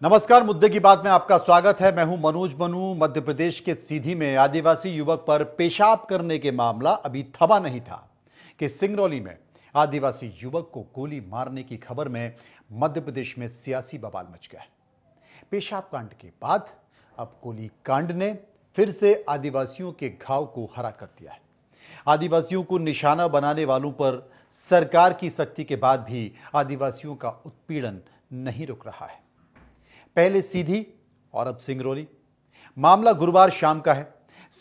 नमस्कार। मुद्दे की बात में आपका स्वागत है। मैं हूं मनोज मनु। मध्य प्रदेश के सीधी में आदिवासी युवक पर पेशाब करने के मामला अभी थमा नहीं था कि सिंगरौली में आदिवासी युवक को गोली मारने की खबर में मध्य प्रदेश में सियासी बवाल मच गया है। पेशाब कांड के बाद अब गोली कांड ने फिर से आदिवासियों के घाव को हरा कर दिया है। आदिवासियों को निशाना बनाने वालों पर सरकार की सख्ती के बाद भी आदिवासियों का उत्पीड़न नहीं रुक रहा है। पहले सीधी और अब सिंगरौली। मामला गुरुवार शाम का है।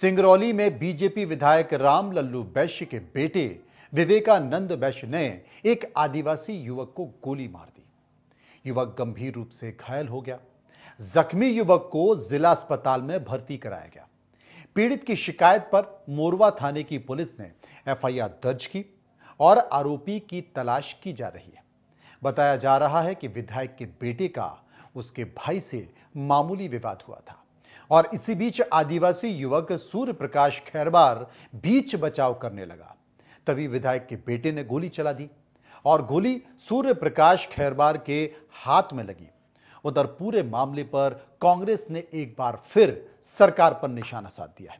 सिंगरौली में बीजेपी विधायक राम लल्लू वैश्य के बेटे विवेकानंद वैश्य ने एक आदिवासी युवक को गोली मार दी। युवक गंभीर रूप से घायल हो गया। जख्मी युवक को जिला अस्पताल में भर्ती कराया गया। पीड़ित की शिकायत पर मोरवा थाने की पुलिस ने एफआईआर दर्ज की और आरोपी की तलाश की जा रही है। बताया जा रहा है कि विधायक के बेटे का उसके भाई से मामूली विवाद हुआ था और इसी बीच आदिवासी युवक सूर्य प्रकाश खैरवार बीच बचाव करने लगा। तभी विधायक के बेटे ने गोली चला दी और गोली सूर्य प्रकाश खैरवार के हाथ में लगी। उधर पूरे मामले पर कांग्रेस ने एक बार फिर सरकार पर निशाना साध दिया है।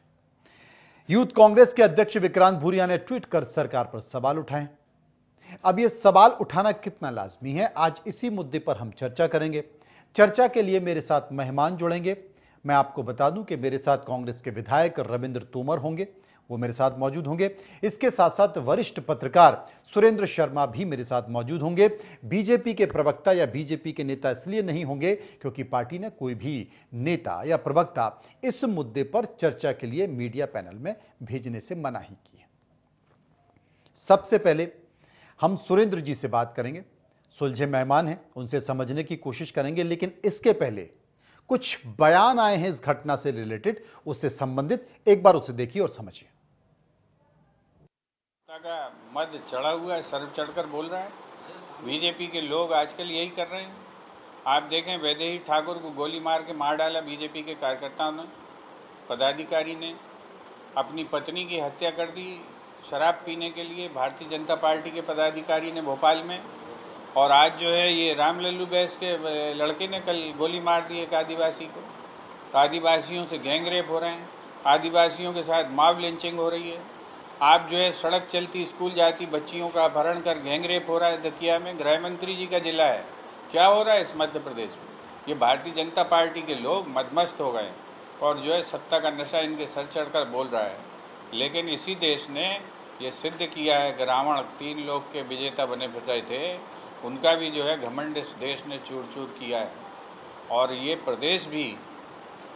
यूथ कांग्रेस के अध्यक्ष विक्रांत भूरिया ने ट्वीट कर सरकार पर सवाल उठाए। अब यह सवाल उठाना कितना लाजमी है, आज इसी मुद्दे पर हम चर्चा करेंगे। चर्चा के लिए मेरे साथ मेहमान जुड़ेंगे। मैं आपको बता दूं कि मेरे साथ कांग्रेस के विधायक रविंद्र तोमर होंगे, वो मेरे साथ मौजूद होंगे। इसके साथ साथ वरिष्ठ पत्रकार सुरेंद्र शर्मा भी मेरे साथ मौजूद होंगे। बीजेपी के प्रवक्ता या बीजेपी के नेता इसलिए नहीं होंगे क्योंकि पार्टी ने कोई भी नेता या प्रवक्ता इस मुद्दे पर चर्चा के लिए मीडिया पैनल में भेजने से मनाही की है। सबसे पहले हम सुरेंद्र जी से बात करेंगे। सुलझे मेहमान हैं, उनसे समझने की कोशिश करेंगे, लेकिन इसके पहले कुछ बयान आए हैं इस घटना से रिलेटेड, उससे संबंधित। एक बार उसे देखिए और समझिए। का मद चढ़ा हुआ है, सर चढ़कर बोल रहा है। बीजेपी के लोग आजकल यही कर रहे हैं। आप देखें, वैदेही ठाकुर को गोली मार के मार डाला बीजेपी के कार्यकर्ताओं ने, पदाधिकारी ने। अपनी पत्नी की हत्या कर दी शराब पीने के लिए भारतीय जनता पार्टी के पदाधिकारी ने भोपाल में। और आज जो है ये राम लल्लू बैस के लड़के ने कल गोली मार दी एक आदिवासी को। तो आदिवासियों से गैंग रेप हो रहे हैं, आदिवासियों के साथ मॉब लिंचिंग हो रही है। आप जो है सड़क चलती स्कूल जाती बच्चियों का अपहरण कर गैंग रेप हो रहा है दतिया में। गृह मंत्री जी का जिला है। क्या हो रहा है इस मध्य प्रदेश में? ये भारतीय जनता पार्टी के लोग मदमस्त हो गए और जो है सत्ता का नशा इनके सर चढ़कर बोल रहा है। लेकिन इसी देश ने ये सिद्ध किया है कि रावण 3 लोक के विजेता बने फिर रहे थे, उनका भी जो है घमंड इस देश ने चूर चूर किया है। और ये प्रदेश भी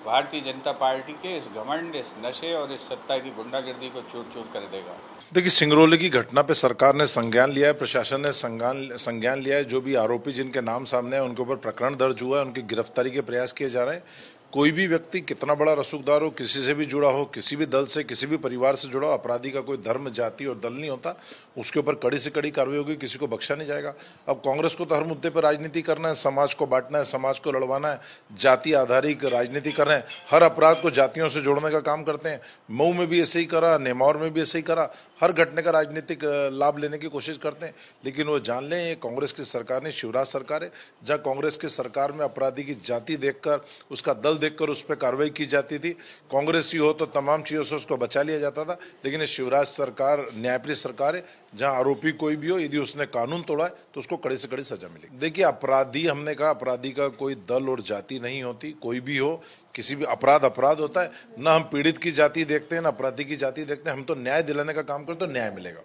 भारतीय जनता पार्टी के इस घमंड, इस नशे और इस सत्ता की गुंडागर्दी को चूर चूर कर देगा। देखिए, सिंगरौली की घटना पे सरकार ने संज्ञान लिया है, प्रशासन ने संज्ञान लिया है। जो भी आरोपी जिनके नाम सामने है उनके ऊपर प्रकरण दर्ज हुआ है, उनकी गिरफ्तारी के प्रयास किए जा रहे हैं। कोई भी व्यक्ति कितना बड़ा रसूखदार हो, किसी से भी जुड़ा हो, किसी भी दल से, किसी भी परिवार से जुड़ा हो, अपराधी का कोई धर्म, जाति और दल नहीं होता। उसके ऊपर कड़ी से कड़ी कार्रवाई होगी, किसी को बख्शा नहीं जाएगा। अब कांग्रेस को तो हर मुद्दे पर राजनीति करना है, समाज को बांटना है, समाज को लड़वाना है, जाति आधारित राजनीति कर रहे हैं। हर अपराध को जातियों से जोड़ने का काम करते हैं। मऊ में भी ऐसे ही करा, नेमौर में भी ऐसे ही करा। हर घटने का राजनीतिक लाभ लेने की कोशिश करते हैं। लेकिन वो जान लें, ये कांग्रेस की सरकार नहीं, शिवराज सरकार है। जहां कांग्रेस की सरकार में अपराधी की जाति देखकर, उसका दल देखकर उस पर कार्रवाई की जाती थी। कांग्रेसी हो तो तमाम चीजों से उसको बचा लिया जाता था। लेकिन ये शिवराज सरकार न्यायप्रिय सरकार है, जहां आरोपी कोई भी हो, यदि उसने कानून तोड़ा है तो उसको कड़ी से कड़ी सजा मिलेगी। देखिए, अपराधी, हमने कहा अपराधी का कोई दल और जाति नहीं होती। कोई भी हो, किसी भी अपराध होता है। ना हम पीड़ित की जाति देखते हैं, ना अपराधी की जाति देखते हैं। हम तो न्याय दिलाने का काम करते, तो न्याय मिलेगा।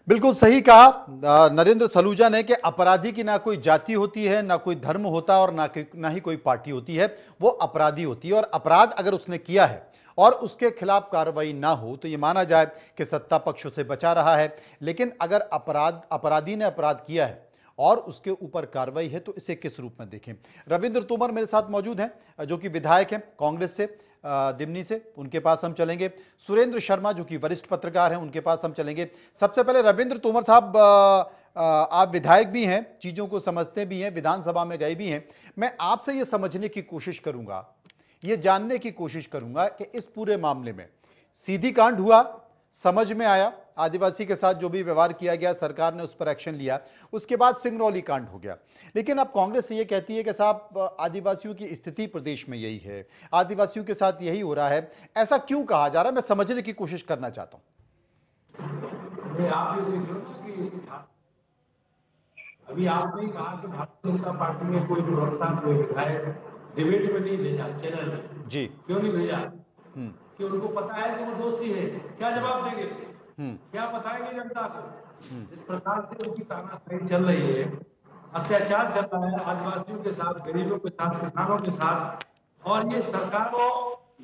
बिल्कुल सही कहा नरेंद्र सलूजा ने कि अपराधी की ना कोई जाति होती है, ना कोई धर्म होता और ना ही कोई पार्टी होती है। वो अपराधी होती है और अपराध अगर उसने किया है और उसके खिलाफ कार्रवाई ना हो तो यह माना जाए कि सत्ता पक्ष उसे बचा रहा है। लेकिन अगर अपराधी ने अपराध किया है और उसके ऊपर कार्रवाई है तो इसे किस रूप में देखें। रविंद्र तोमर मेरे साथ मौजूद हैं, जो कि विधायक हैं कांग्रेस से, दिमनी से, उनके पास हम चलेंगे। सुरेंद्र शर्मा जो कि वरिष्ठ पत्रकार हैं, उनके पास हम चलेंगे। सबसे पहले रविंद्र तोमर साहब, आप विधायक भी हैं, चीजों को समझते भी हैं, विधानसभा में गए भी हैं। मैं आपसे यह समझने की कोशिश करूंगा, यह जानने की कोशिश करूंगा कि इस पूरे मामले में सीधी कांड हुआ, समझ में आया, आदिवासी के साथ जो भी व्यवहार किया गया, सरकार ने उस पर एक्शन लिया, उसके बाद सिंगरौली कांड हो गया। लेकिन अब कांग्रेस ये कहती है कि साहब आदिवासियों की स्थिति प्रदेश में यही है, आदिवासियों के साथ यही हो रहा है। ऐसा क्यों कहा जा रहा है, मैं समझने की कोशिश करना चाहता हूं। आप ये देख लो ना कि अभी आपने ही कहा कि भारतीय जनता पार्टी में कोई प्रवक्ता, कोई विधायक डिबेट में नहीं भेजा, चैनल में जी। क्यों नहीं भेजा? कि उनको पता है कि वो दोषी है, क्या जवाब देंगे? क्या बताएंगे जनता को? इस प्रकार से उनकी तानाशाही चल रही है, अत्याचार चल रहा है आदिवासियों के साथ, गरीबों के साथ, किसानों के साथ। और ये सरकार को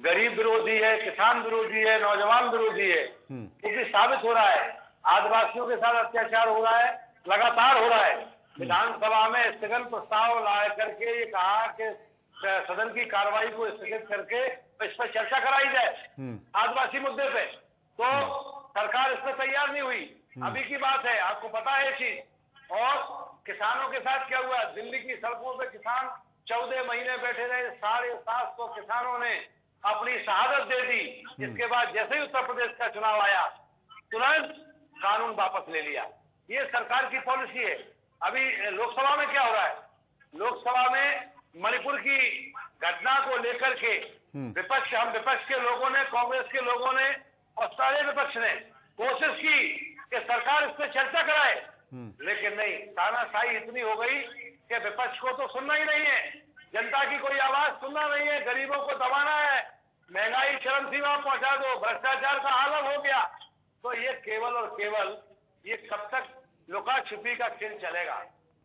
गरीब विरोधी है, किसान विरोधी है, नौजवान विरोधी है, क्योंकि साबित हो रहा है आदिवासियों के साथ अत्याचार हो रहा है, लगातार हो रहा है। विधानसभा में स्थगन प्रस्ताव ला करके ये कहा कि सदन की कार्रवाई को स्थगित करके इस पर चर्चा कराई जाए आदिवासी मुद्दे पे, तो सरकार इस पर तैयार नहीं हुई। अभी की बात है, आपको पता है ये चीज। और किसानों के साथ क्या हुआ? दिल्ली की सड़कों पे किसान 14 महीने बैठे रहे, 750 किसानों ने अपनी शहादत दे दी। इसके बाद जैसे ही उत्तर प्रदेश का चुनाव आया, तुरंत कानून वापस ले लिया। ये सरकार की पॉलिसी है। अभी लोकसभा में क्या हो रहा है? लोकसभा में मणिपुर की घटना को लेकर के हम विपक्ष के लोगों ने, कांग्रेस के लोगों ने और सारे विपक्ष ने कोशिश की कि सरकार इस पर चर्चा कराए, लेकिन नहीं, तानाशाही इतनी हो गई कि विपक्ष को तो सुनना ही नहीं है, जनता की कोई आवाज सुनना नहीं है, गरीबों को दबाना है, महंगाई चरम सीमा पहुंचा दो, भ्रष्टाचार का आलम हो गया। तो ये केवल और केवल ये कब तक लुका छिपी का खेल चलेगा?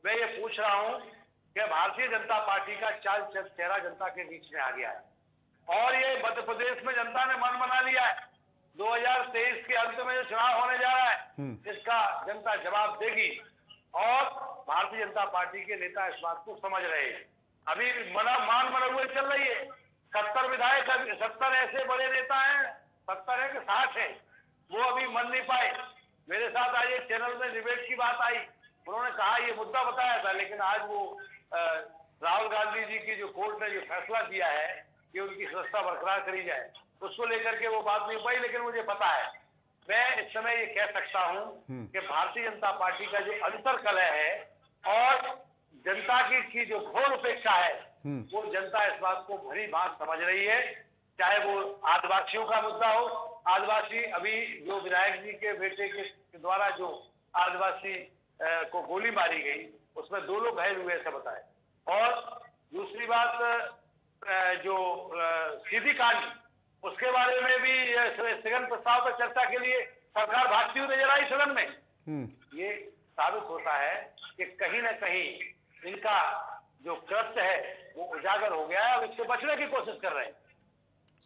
मैं ये पूछ रहा हूं कि भारतीय जनता पार्टी का चाल चेहरा जनता के बीच में आ गया है और ये मध्य प्रदेश में जनता ने मन बना लिया है। 2023 के अंत में जो चुनाव होने जा रहा है, इसका जनता जवाब देगी और भारतीय जनता पार्टी के नेता इस बात को समझ रहे हैं। अभी मान बने हुए चल रही है। 70 विधायक, 70 ऐसे बड़े नेता हैं, 70 है कि 60 है, वो अभी मन नहीं पाए। मेरे साथ आज एक चैनल में डिबेट की बात आई, उन्होंने कहा ये मुद्दा बताया था, लेकिन आज वो राहुल गांधी जी की जो कोर्ट ने जो फैसला दिया है कि उनकी सुरक्षा बरकरार करी जाए, उसको लेकर के वो बात नहीं हो पाई। लेकिन मुझे पता है, मैं इस समय ये कह सकता हूं कि भारतीय जनता पार्टी का जो अंतर्कलह है और जनता की जो घोर उपेक्षा है, वो जनता इस बात को भली भांति समझ रही है। चाहे वो आदिवासियों का मुद्दा हो, आदिवासी अभी जो विधायक जी के बेटे के द्वारा जो आदिवासी को गोली मारी गई, उसमें 2 लोग घायल हुए ऐसा बताए। और दूसरी बात जो सीधी कांड, उसके बारे में भी स्थगन प्रस्ताव पर चर्चा के लिए सरकार भागती हुई नजर आई सदन में। ये साबित होता है कि कहीं ना कहीं इनका जो कृत्य है वो उजागर हो गया है और इससे बचने की कोशिश कर रहे हैं।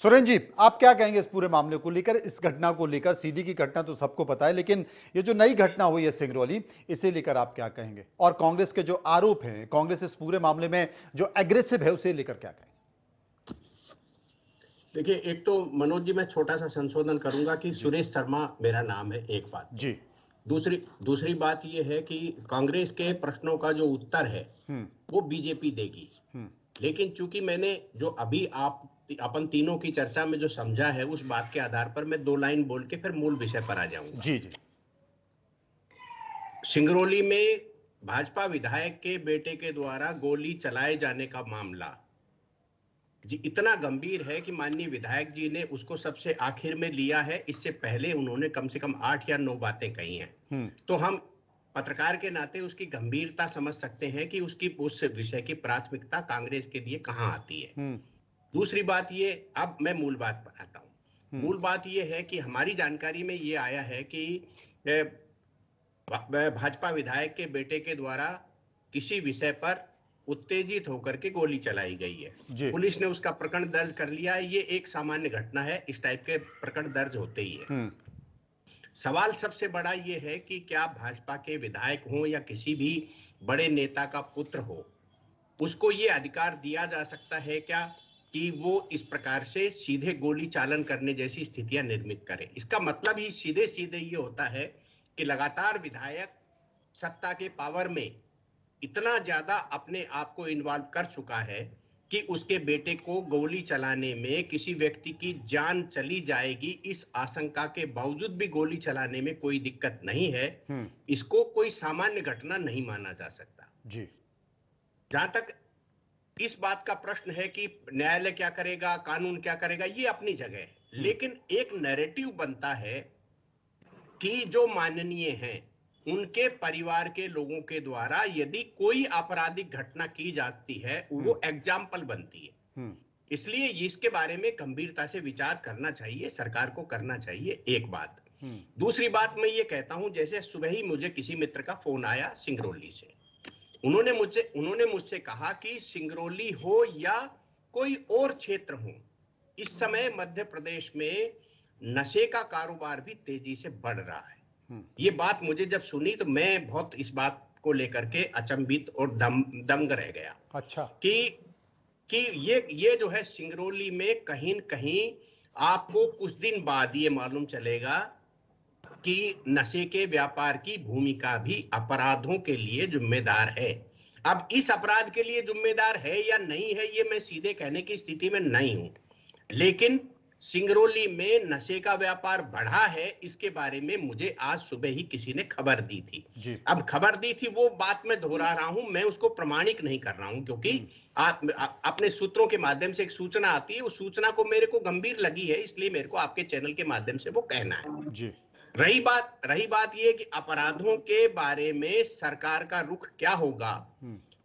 सुरेंद्र जी, आप क्या कहेंगे इस पूरे मामले को लेकर, इस घटना को लेकर? सीधी की घटना तो सबको पता है, लेकिन ये जो नई घटना हुई है सिंगरौली, इसे लेकर आप क्या कहेंगे? और कांग्रेस के जो आरोप हैं, कांग्रेस इस पूरे मामले में जो एग्रेसिव है, उसे लेकर क्या कहेंगे? देखिए, एक तो मनोज जी मैं छोटा सा संशोधन करूंगा कि सुरेश शर्मा मेरा नाम है, एक बात जी। दूसरी बात यह है कि कांग्रेस के प्रश्नों का जो उत्तर है वो बीजेपी देगी। लेकिन चूंकि मैंने जो अभी अपन तीनों की चर्चा में जो समझा है, उस बात के आधार पर मैं 2 लाइन बोल के फिर मूल विषय पर आ जाऊंगा। जी जी। सिंगरौली में भाजपा विधायक के बेटे के द्वारा गोली चलाए जाने का मामला जी इतना गंभीर है कि माननीय विधायक जी ने उसको सबसे आखिर में लिया है। इससे पहले उन्होंने कम से कम 8 या 9 बातें कही हैं। तो हम पत्रकार के नाते उसकी गंभीरता समझ सकते हैं कि उसकी उस विषय की प्राथमिकता कांग्रेस के लिए कहां आती है। दूसरी बात ये, अब मैं मूल बात पर आता हूं। मूल बात ये है कि हमारी जानकारी में ये आया है कि भाजपा विधायक के बेटे के द्वारा किसी विषय पर उत्तेजित होकर के गोली चलाई गई है। पुलिस ने उसका प्रकरण दर्ज कर लिया है। ये एक सामान्य घटना है, इस टाइप के प्रकरण दर्ज होते ही है। सवाल सबसे बड़ा ये है कि क्या भाजपा के विधायक हो या किसी भी बड़े नेता का पुत्र हो, उसको ये अधिकार दिया जा सकता है क्या कि वो इस प्रकार से सीधे गोली चालन करने जैसी स्थितियां निर्मित करे? इसका मतलब ही सीधे सीधे ये होता है कि लगातार विधायक सत्ता के पावर में इतना ज्यादा अपने आप को इन्वॉल्व कर चुका है कि उसके बेटे को गोली चलाने में किसी व्यक्ति की जान चली जाएगी, इस आशंका के बावजूद भी गोली चलाने में कोई दिक्कत नहीं है, इसको कोई सामान्य घटना नहीं माना जा सकता जी। जहां तक इस बात का प्रश्न है कि न्यायालय क्या करेगा, कानून क्या करेगा, ये अपनी जगह है, लेकिन एक नैरेटिव बनता है कि जो माननीय हैं उनके परिवार के लोगों के द्वारा यदि कोई आपराधिक घटना की जाती है वो एग्जाम्पल बनती है। इसलिए इसके बारे में गंभीरता से विचार करना चाहिए, सरकार को करना चाहिए, एक बात। दूसरी बात मैं ये कहता हूं, जैसे सुबह ही मुझे किसी मित्र का फोन आया सिंगरौली से, उन्होंने मुझसे कहा कि सिंगरौली हो या कोई और क्षेत्र हो, इस समय मध्य प्रदेश में नशे का कारोबार भी तेजी से बढ़ रहा है। ये बात मुझे जब सुनी तो मैं बहुत इस बात को लेकर के अचंभित और दंग रह गया। अच्छा। कि ये जो है सिंगरौली में कहीं न कहीं आपको कुछ दिन बाद ये मालूम चलेगा कि नशे के व्यापार की भूमिका भी अपराधों के लिए जिम्मेदार है। अब इस अपराध के लिए जिम्मेदार है या नहीं है ये मैं सीधे कहने की स्थिति में नहीं हूं, लेकिन सिंगरौली में नशे का व्यापार बढ़ा है, इसके बारे में मुझे आज सुबह ही किसी ने खबर दी थी जी। अब खबर दी थी वो बात मैं दोहरा रहा हूं, मैं उसको प्रमाणिक नहीं कर रहा हूं, क्योंकि अपने सूत्रों के माध्यम से एक सूचना आती है, उस सूचना को मेरे को गंभीर लगी है, इसलिए मेरे को आपके चैनल के माध्यम से वो कहना है जी। रही बात ये कि अपराधों के बारे में सरकार का रुख क्या होगा,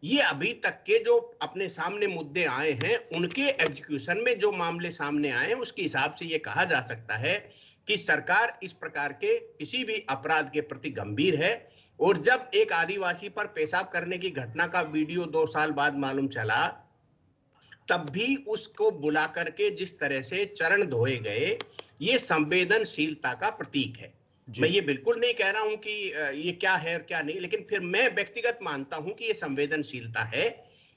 ये अभी तक के जो अपने सामने मुद्दे आए हैं उनके एग्जीक्यूशन में जो मामले सामने आए हैं उसके हिसाब से ये कहा जा सकता है कि सरकार इस प्रकार के किसी भी अपराध के प्रति गंभीर है। और जब एक आदिवासी पर पेशाब करने की घटना का वीडियो 2 साल बाद मालूम चला, तब भी उसको बुला करके जिस तरह से चरण धोए गए, ये संवेदनशीलता का प्रतीक है। मैं ये बिल्कुल नहीं कह रहा हूं कि ये क्या है और क्या नहीं, लेकिन फिर मैं व्यक्तिगत मानता हूं कि ये संवेदनशीलता है,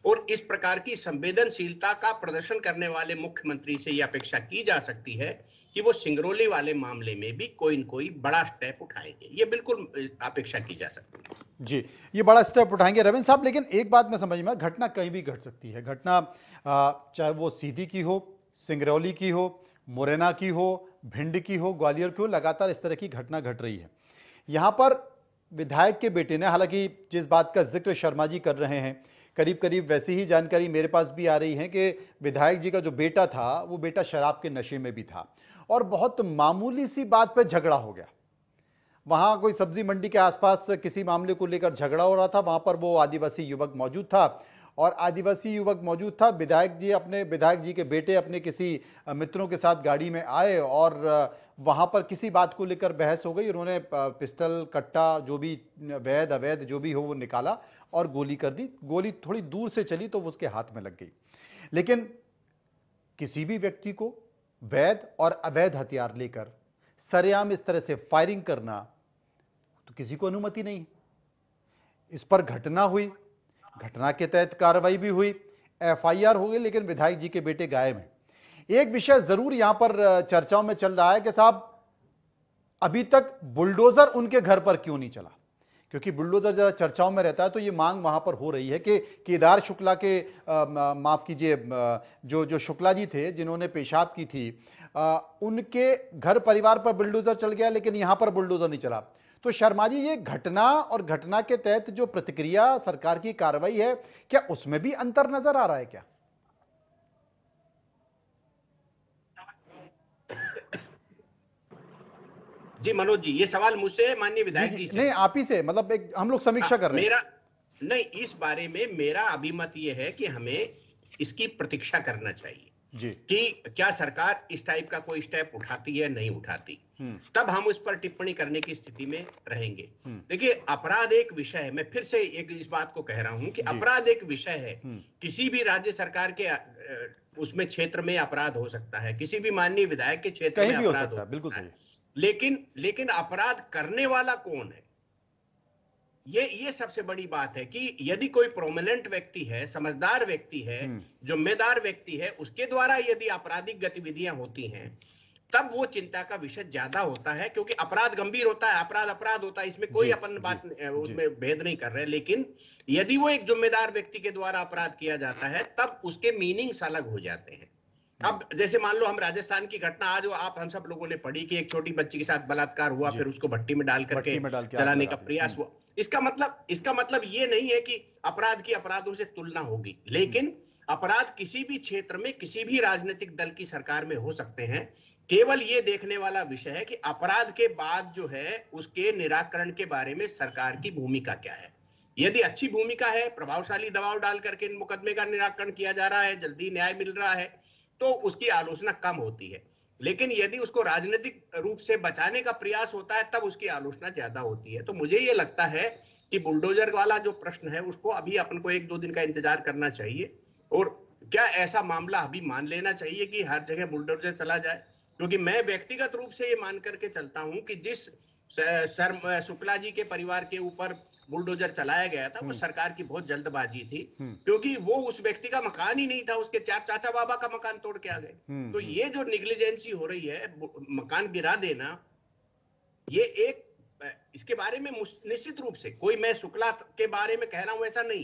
और इस प्रकार की संवेदनशीलता का प्रदर्शन करने वाले मुख्यमंत्री से ये अपेक्षा की जा सकती है कि वो सिंगरौली वाले मामले में भी कोई न कोई बड़ा स्टेप उठाएंगे, ये बिल्कुल अपेक्षा की जा सकती है जी। ये बड़ा स्टेप उठाएंगे रविंद्र साहब, लेकिन एक बात मैं समझ में, घटना कहीं भी घट सकती है, घटना चाहे वो सीधी की हो, सिंगरौली की हो, मुरैना की हो, भिंड की हो, ग्वालियर की हो, लगातार इस तरह की घटना घट रही है। यहां पर विधायक के बेटे ने, हालांकि जिस बात का जिक्र शर्मा जी कर रहे हैं, करीब करीब वैसी ही जानकारी मेरे पास भी आ रही है कि विधायक जी का जो बेटा था वो बेटा शराब के नशे में भी था और बहुत मामूली सी बात पर झगड़ा हो गया। वहां कोई सब्जी मंडी के आसपास किसी मामले को लेकर झगड़ा हो रहा था, वहां पर वो आदिवासी युवक मौजूद था और आदिवासी युवक मौजूद था। विधायक जी के बेटे अपने किसी मित्रों के साथ गाड़ी में आए और वहां पर किसी बात को लेकर बहस हो गई। उन्होंने पिस्टल, कट्टा, जो भी वैध अवैध जो भी हो वो निकाला और गोली कर दी। गोली थोड़ी दूर से चली तो वो उसके हाथ में लग गई। लेकिन किसी भी व्यक्ति को वैध और अवैध हथियार लेकर सरेआम इस तरह से फायरिंग करना तो किसी को अनुमति नहीं। इस पर घटना हुई, घटना के तहत कार्रवाई भी हुई, एफआईआर हो गई, लेकिन विधायक जी के बेटे गायब हैं। एक विषय जरूर यहां पर चर्चाओं में चल रहा है कि साहब अभी तक बुलडोजर उनके घर पर क्यों नहीं चला, क्योंकि बुलडोजर जरा चर्चाओं में रहता है तो ये मांग वहां पर हो रही है कि केदार शुक्ला के माफ कीजिए जो शुक्ला जी थे जिन्होंने पेशाब की थी, उनके घर परिवार पर बुलडोजर चल गया लेकिन यहां पर बुलडोजर नहीं चला। तो शर्मा जी, ये घटना और घटना के तहत जो प्रतिक्रिया सरकार की कार्रवाई है, क्या उसमें भी अंतर नजर आ रहा है क्या? जी मनोज जी, ये सवाल मुझसे माननीय विधायक जी से नहीं, आप ही से, मतलब एक हम लोग समीक्षा कर रहे हैं। नहीं, इस बारे में मेरा अभिमत यह है कि हमें इसकी प्रतीक्षा करना चाहिए जी कि क्या सरकार इस टाइप का कोई स्टेप उठाती है नहीं उठाती, तब हम उस पर टिप्पणी करने की स्थिति में रहेंगे। देखिए, अपराध एक विषय है, मैं फिर से एक इस बात को कह रहा हूं कि अपराध एक विषय है। किसी भी राज्य सरकार के उसमें क्षेत्र में अपराध हो सकता है, किसी भी माननीय विधायक के क्षेत्र में अपराध हो सकता है, बिल्कुल सही। लेकिन अपराध करने वाला कौन है, ये सबसे बड़ी बात है कि यदि कोई प्रोमिनेंट व्यक्ति है, समझदार व्यक्ति है, जिम्मेदार व्यक्ति है, उसके द्वारा यदि आपराधिक गतिविधियां होती हैं तब वो चिंता का विषय ज्यादा होता है, क्योंकि अपराध गंभीर होता है, अपराध होता है, इसमें कोई अपन बात उसमें भेद नहीं कर रहे। लेकिन यदि वो एक जिम्मेदार व्यक्ति के द्वारा अपराध किया जाता है तब उसके मीनिंग्स अलग हो जाते हैं। अब जैसे मान लो हम राजस्थान की घटना आज आप हम सब लोगों ने पढ़ी कि एक छोटी बच्ची के साथ बलात्कार हुआ, फिर उसको भट्टी में डाल करके जलाने का प्रयास हुआ। इसका मतलब ये नहीं है कि अपराध की अपराधों से तुलना होगी, लेकिन अपराध किसी भी क्षेत्र में किसी भी राजनीतिक दल की सरकार में हो सकते हैं। केवल ये देखने वाला विषय है कि अपराध के बाद जो है उसके निराकरण के बारे में सरकार की भूमिका क्या है। यदि अच्छी भूमिका है, प्रभावशाली दबाव डाल करके इन मुकदमे का निराकरण किया जा रहा है, जल्दी न्याय मिल रहा है, तो उसकी आलोचना कम होती है। लेकिन यदि उसको राजनीतिक रूप से बचाने का प्रयास होता है तब उसकी आलोचना ज्यादा होती है। तो मुझे ये लगता है कि बुलडोजर वाला जो प्रश्न है उसको अभी अपन को 1-2 दिन का इंतजार करना चाहिए, और क्या ऐसा मामला अभी मान लेना चाहिए कि हर जगह बुलडोजर चला जाए। क्योंकि मैं व्यक्तिगत रूप से ये मान करके चलता हूं कि जिस सर शुक्ला जी के परिवार के ऊपर बुलडोजर चलाया गया था वो सरकार की बहुत जल्दबाजी थी, क्योंकि वो उस व्यक्ति का मकान ही नहीं था, उसके चाचा बाबा का मकान तोड़ के आ गए। तो ये जो निग्लिजेंसी हो रही है, मकान गिरा देना, ये एक इसके बारे में निश्चित रूप से कोई मैं शुक्ला के बारे में कह रहा हूं ऐसा नहीं,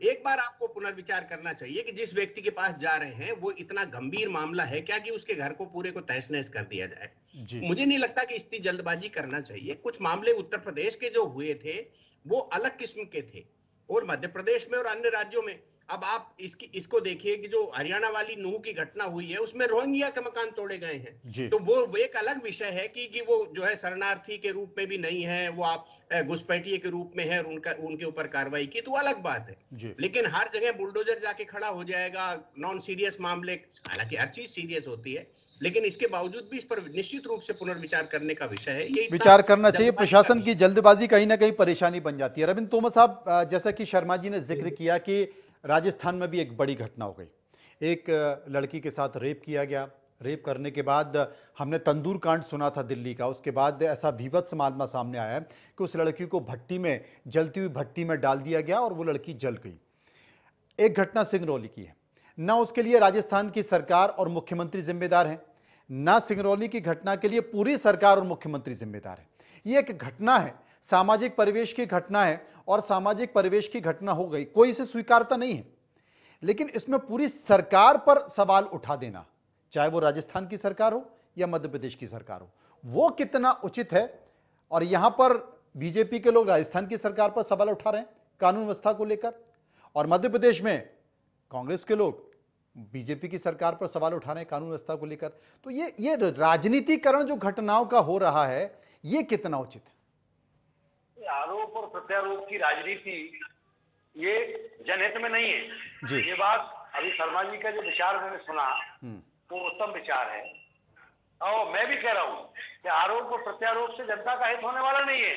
एक बार आपको पुनर्विचार करना चाहिए कि जिस व्यक्ति के पास जा रहे हैं वो इतना गंभीर मामला है क्या कि उसके घर को पूरे को तहस नहस कर दिया जाए। मुझे नहीं लगता कि इतनी जल्दबाजी करना चाहिए। कुछ मामले उत्तर प्रदेश के जो हुए थे वो अलग किस्म के थे, और मध्य प्रदेश में और अन्य राज्यों में। अब आप इसको देखिए कि जो हरियाणा वाली नूह की घटना हुई है उसमें रोहिंग्या के मकान तोड़े गए हैं, तो वो एक अलग विषय है कि वो जो है शरणार्थी के रूप में भी नहीं है, वो आप घुसपैठिए के रूप में है और उनके ऊपर कार्रवाई की, तो अलग बात है। लेकिन हर जगह बुलडोजर जाके खड़ा हो जाएगा, नॉन सीरियस मामले, हालांकि हर चीज सीरियस होती है, लेकिन इसके बावजूद भी इस पर निश्चित रूप से पुनर्विचार करने का विषय है। ये विचार करना चाहिए। प्रशासन की जल्दबाजी कहीं ना कहीं परेशानी बन जाती है। रविंद्र तोमर साहब, जैसा कि शर्मा जी ने जिक्र किया कि राजस्थान में भी एक बड़ी घटना हो गई, एक लड़की के साथ रेप किया गया। रेप करने के बाद हमने तंदूर कांड सुना था दिल्ली का, उसके बाद ऐसा भीभत्स मामला सामने आया है कि उस लड़की को भट्टी में, जलती हुई भट्टी में डाल दिया गया और वो लड़की जल गई। एक घटना सिंगरौली की है, ना उसके लिए राजस्थान की सरकार और मुख्यमंत्री जिम्मेदार हैं, ना सिंगरौली की घटना के लिए पूरी सरकार और मुख्यमंत्री जिम्मेदार है। ये एक घटना है, सामाजिक परिवेश की घटना है, और सामाजिक परिवेश की घटना हो गई, कोई इसे स्वीकारता नहीं है। लेकिन इसमें पूरी सरकार पर सवाल उठा देना, चाहे वो राजस्थान की सरकार हो या मध्य प्रदेश की सरकार हो, वो कितना उचित है। और यहां पर बीजेपी के लोग राजस्थान की सरकार पर सवाल उठा रहे हैं कानून व्यवस्था को लेकर, और मध्य प्रदेश में कांग्रेस के लोग बीजेपी की सरकार पर सवाल उठा रहे हैं कानून व्यवस्था को लेकर। तो ये राजनीतिकरण जो घटनाओं का हो रहा है, ये कितना उचित है? आरोप और प्रत्यारोप की राजनीति ये जनहित में नहीं है। ये बात अभी शर्मा जी का जो विचार मैंने सुना वो उत्तम विचार है, और मैं भी कह रहा हूँ कि आरोप और प्रत्यारोप से जनता का हित होने वाला नहीं है।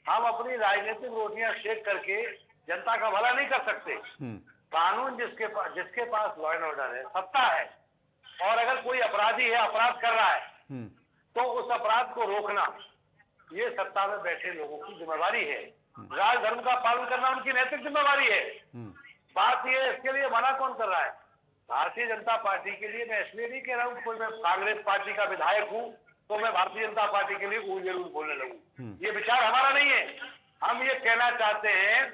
हम अपनी राजनीतिक रोटियां सेक करके जनता का भला नहीं कर सकते। कानून जिसके पास लॉ एंड ऑर्डर है, सत्ता है, और अगर कोई अपराधी है, अपराध कर रहा है, तो उस अपराध को रोकना ये सत्ता में बैठे लोगों की जिम्मेवारी है। राज धर्म का पालन करना उनकी नैतिक जिम्मेवारी है। बात ये, इसके लिए मना कौन कर रहा है? भारतीय जनता पार्टी के लिए मैं इसलिए नहीं कह रहा हूँ कोई मैं कांग्रेस पार्टी का विधायक हूँ तो मैं भारतीय जनता पार्टी के लिए जरूर बोलने लगूं। ये विचार हमारा नहीं है। हम ये कहना चाहते हैं,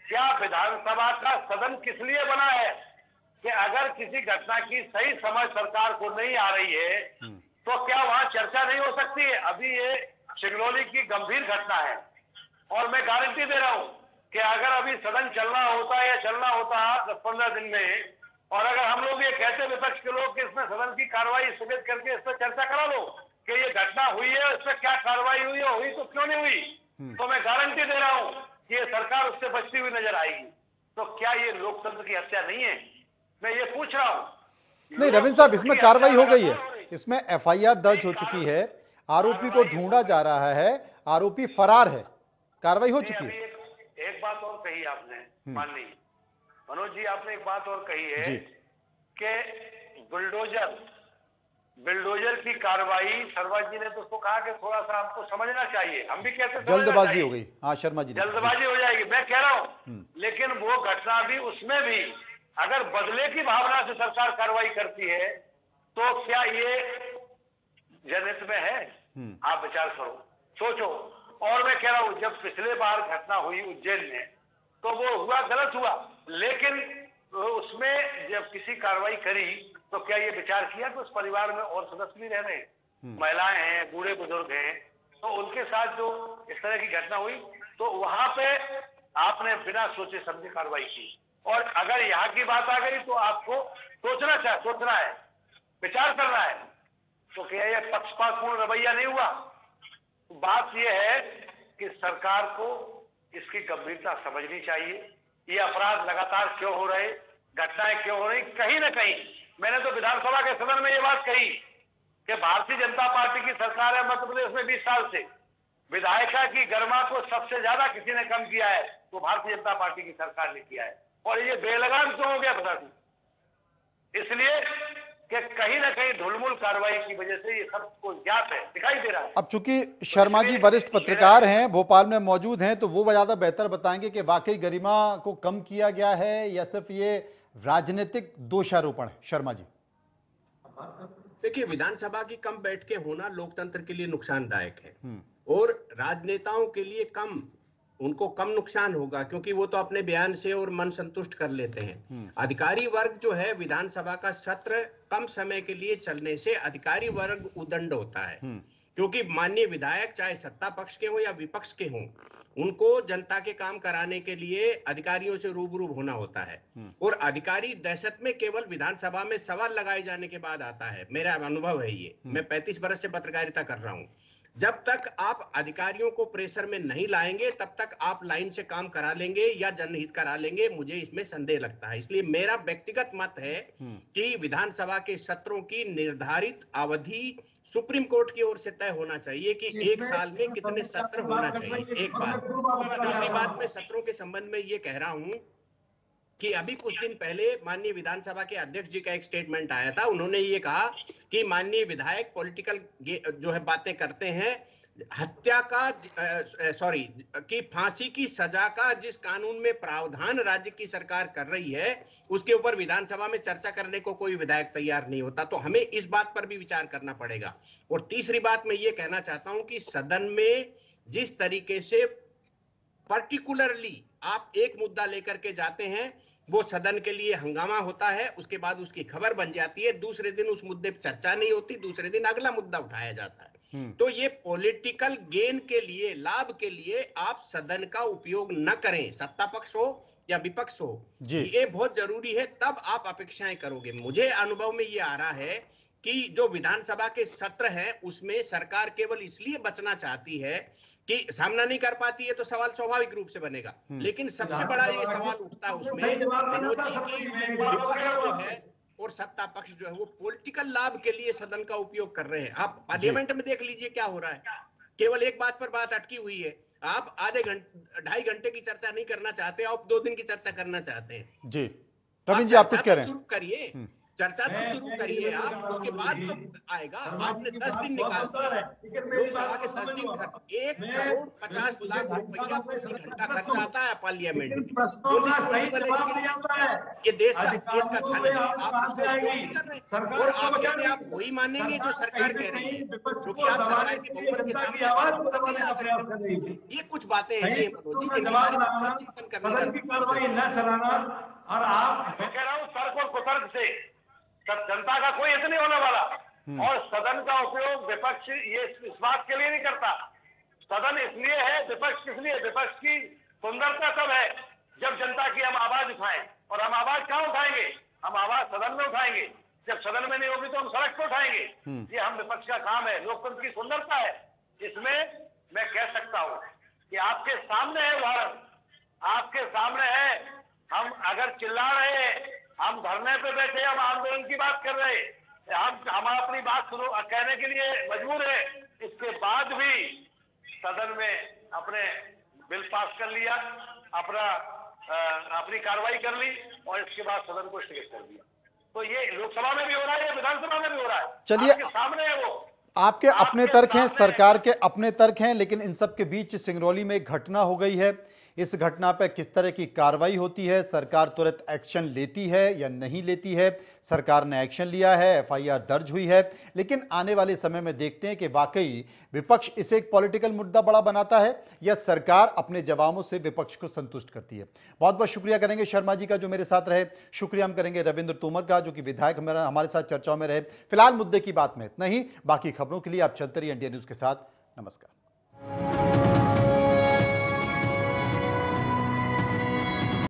क्या विधानसभा का सदन किस लिए बना है कि अगर किसी घटना की सही समझ सरकार को नहीं आ रही है तो क्या वहां चर्चा नहीं हो सकती है? अभी ये सिंगरौली की गंभीर घटना है, और मैं गारंटी दे रहा हूं कि अगर अभी सदन चलना होता 10-15 दिन में, और अगर हम लोग ये कहते विपक्ष के लोग कि इसमें सदन की कार्रवाई स्थगित करके इस पर चर्चा करा लो कि ये घटना हुई है, इस पर क्या कार्रवाई हुई है, हुई तो क्यों नहीं हुई, तो मैं गारंटी दे रहा हूं कि ये सरकार उससे बचती हुई नजर आएगी। तो क्या ये लोकतंत्र की हत्या नहीं है? मैं ये पूछ रहा हूं। नहीं रविंद्र साहब, इसमें कार्रवाई हो गई है, इसमें एफआईआर दर्ज हो चुकी है, आरोपी को ढूंढा जा रहा है, आरोपी फरार है, कार्रवाई हो चुकी है। एक बात और कही आपने, माननीय मनोज जी, आपने एक बात और कही है कि बुलडोजर की कार्रवाई, शर्मा जी ने तो उसको कहा कि थोड़ा सा हमको समझना चाहिए, हम भी कहते हैं जल्दबाजी हो गई। हाँ शर्मा जी, जल्दबाजी हो जाएगी, मैं कह रहा हूं, लेकिन वो घटना भी, उसमें भी अगर बदले की भावना से सरकार कार्रवाई करती है तो क्या ये जनहित में है? आप विचार करो, सोचो। और मैं कह रहा हूं, जब पिछले बार घटना हुई उज्जैन में तो वो हुआ, गलत हुआ, लेकिन उसमें जब किसी कार्रवाई करी तो क्या ये विचार किया कि उस परिवार में और सदस्य भी रह रहे हैं, महिलाएं हैं, बूढ़े बुजुर्ग हैं, तो उनके साथ जो इस तरह की घटना हुई तो वहां पे आपने बिना सोचे समझे कार्रवाई की। और अगर यहाँ की बात आ गई तो आपको सोचना है, विचार करना है, तो क्या यह पक्षपातपूर्ण रवैया नहीं हुआ? बात यह है कि सरकार को इसकी गंभीरता समझनी चाहिए। ये अपराध लगातार क्यों हो रहे, घटनाएं क्यों हो रही? कहीं ना कहीं मैंने तो विधानसभा के सदन में ये बात कही कि भारतीय जनता पार्टी की सरकार है मध्य प्रदेश में 20 साल से, विधायिका की गरिमा को सबसे ज्यादा किसी ने कम किया है तो भारतीय जनता पार्टी की सरकार ने किया है। और ये बेलगाम क्यों हो गया बता दूं? इसलिए कि कहीं ना कहीं ढुलमुल कार्रवाई की वजह से ये सबको ज्ञात है, दिखाई दे रहा है। अब चूंकि शर्मा जी वरिष्ठ पत्रकार हैं, भोपाल में मौजूद हैं, तो वो ज्यादा बेहतर बताएंगे कि वाकई गरिमा को कम किया गया है या सिर्फ ये राजनीतिक दोषारोपण है। शर्मा जी देखिए, विधानसभा की कम बैठकें होना लोकतंत्र के लिए नुकसानदायक है और राजनेताओं के लिए उनको कम नुकसान होगा, क्योंकि वो तो अपने बयान से और मन संतुष्ट कर लेते हैं। अधिकारी वर्ग जो है, विधानसभा का सत्र कम समय के लिए चलने से अधिकारी वर्ग उदंड होता है, क्योंकि माननीय विधायक चाहे सत्ता पक्ष के हो या विपक्ष के हों, उनको जनता के काम कराने के लिए अधिकारियों से रूबरू होना होता है। और अधिकारी दहशत में केवल विधानसभा में सवाल लगाए जाने के बाद आता है। मेरा अनुभव है ये, मैं 35 वर्ष से पत्रकारिता कर रहा हूं। जब तक आप अधिकारियों को प्रेशर में नहीं लाएंगे तब तक आप लाइन से काम करा लेंगे या जनहित करा लेंगे, मुझे इसमें संदेह लगता है। इसलिए मेरा व्यक्तिगत मत है कि विधानसभा के सत्रों की निर्धारित अवधि सुप्रीम कोर्ट की ओर से तय होना चाहिए कि एक साल में कितने सत्र होना चाहिए। एक बात। दूसरी बात, मैं सत्रों के संबंध में ये कह रहा हूं कि अभी कुछ दिन पहले माननीय विधानसभा के अध्यक्ष जी का एक स्टेटमेंट आया था। उन्होंने ये कहा कि माननीय विधायक पॉलिटिकल जो है बातें करते हैं, हत्या का कि फांसी की सजा का जिस कानून में प्रावधान राज्य की सरकार कर रही है उसके ऊपर विधानसभा में चर्चा करने को कोई विधायक तैयार नहीं होता। तो हमें इस बात पर भी विचार करना पड़ेगा। और तीसरी बात मैं ये कहना चाहता हूं कि सदन में जिस तरीके से पर्टिकुलरली आप एक मुद्दा लेकर के जाते हैं, वो सदन के लिए हंगामा होता है, उसके बाद उसकी खबर बन जाती है, दूसरे दिन उस मुद्दे पर चर्चा नहीं होती, दूसरे दिन अगला मुद्दा उठाया जाता है। तो ये पॉलिटिकल गेन के लिए, लाभ के लिए आप सदन का उपयोग न करें, सत्ता पक्ष हो या विपक्ष हो, ये बहुत जरूरी है। तब आप अपेक्षाएं करोगे। मुझे अनुभव में ये आ रहा है कि जो विधानसभा के सत्र हैं उसमें सरकार केवल इसलिए बचना चाहती है कि सामना नहीं कर पाती है, तो सवाल स्वाभाविक रूप से बनेगा। लेकिन सबसे बड़ा ये सवाल उठता है उसमें मनोज जी की विपक्ष जो है और सत्ता पक्ष जो है वो पॉलिटिकल लाभ के लिए सदन का उपयोग कर रहे हैं। आप पार्लियामेंट में देख लीजिए क्या हो रहा है। केवल एक बात पर बात अटकी हुई है। आप आधे घंटे 2.5 घंटे की चर्चा नहीं करना चाहते, आप 2 दिन की चर्चा करना चाहते हैं। जी प्रवीण जी, आप कुछ कह रहे हैं? शुरू करिए, चर्चा तो शुरू करिए आप, उसके बाद तो आएगा। आपने 10 दिन निकाल दिए, लोकसभा के 10 दिन खर्च, 1,50,00,000 रुपया प्रति घंटा खर्च आता है पार्लियामेंट में। ये देश का धन है, आप उसका उपयोग नहीं कर रहे और आप कहते हैं आप वही मानेंगे जो सरकार कह रही है, क्योंकि आप सरकार के बहुमत के सामने ये कुछ बातें ऐसी हैं मनोज जी, जिनके बारे में चिंतन करने का। और आप कह रहा हूँ तर्क और कुतर्क से जनता का कोई हित नहीं होने वाला। और सदन का उपयोग विपक्ष ये इस बात के लिए नहीं करता। सदन इसलिए है, विपक्ष किस लिए? विपक्ष की सुंदरता तब है जब जनता की हम आवाज उठाएं। और हम आवाज कहाँ उठाएंगे? हम आवाज सदन में उठाएंगे। जब सदन में नहीं होगी तो हम सड़क पर उठाएंगे। ये हम विपक्ष का काम है, लोकतंत्र की सुंदरता है। इसमें मैं कह सकता हूं कि आपके सामने है उदाहरण, आपके सामने है। हम अगर चिल्ला रहे हैं, हम धरने पे बैठे, हम आंदोलन की बात कर रहे हैं, हम अपनी बात कहने के लिए मजबूर है, इसके बाद भी सदन में अपने बिल पास कर लिया, अपनी कार्रवाई कर ली और इसके बाद सदन को स्थगित कर दिया। तो ये लोकसभा में भी हो रहा है, विधानसभा में भी हो रहा है। चलिए, आपके सामने है वो। आपके अपने तर्क हैं, सरकार के अपने तर्क हैं, लेकिन इन सब के बीच सिंगरौली में एक घटना हो गई है। इस घटना पर किस तरह की कार्रवाई होती है, सरकार तुरंत एक्शन लेती है या नहीं लेती है। सरकार ने एक्शन लिया है, एफआईआर दर्ज हुई है, लेकिन आने वाले समय में देखते हैं कि वाकई विपक्ष इसे एक पॉलिटिकल मुद्दा बड़ा बनाता है या सरकार अपने जवाबों से विपक्ष को संतुष्ट करती है। बहुत बहुत शुक्रिया करेंगे शर्मा जी का जो मेरे साथ रहे, शुक्रिया हम करेंगे रविंद्र तोमर का जो कि विधायक हमारे साथ चर्चाओं में रहे। फिलहाल मुद्दे की बात में इतना ही, बाकी खबरों के लिए आप चलते रहिए इंडिया न्यूज के साथ। नमस्कार।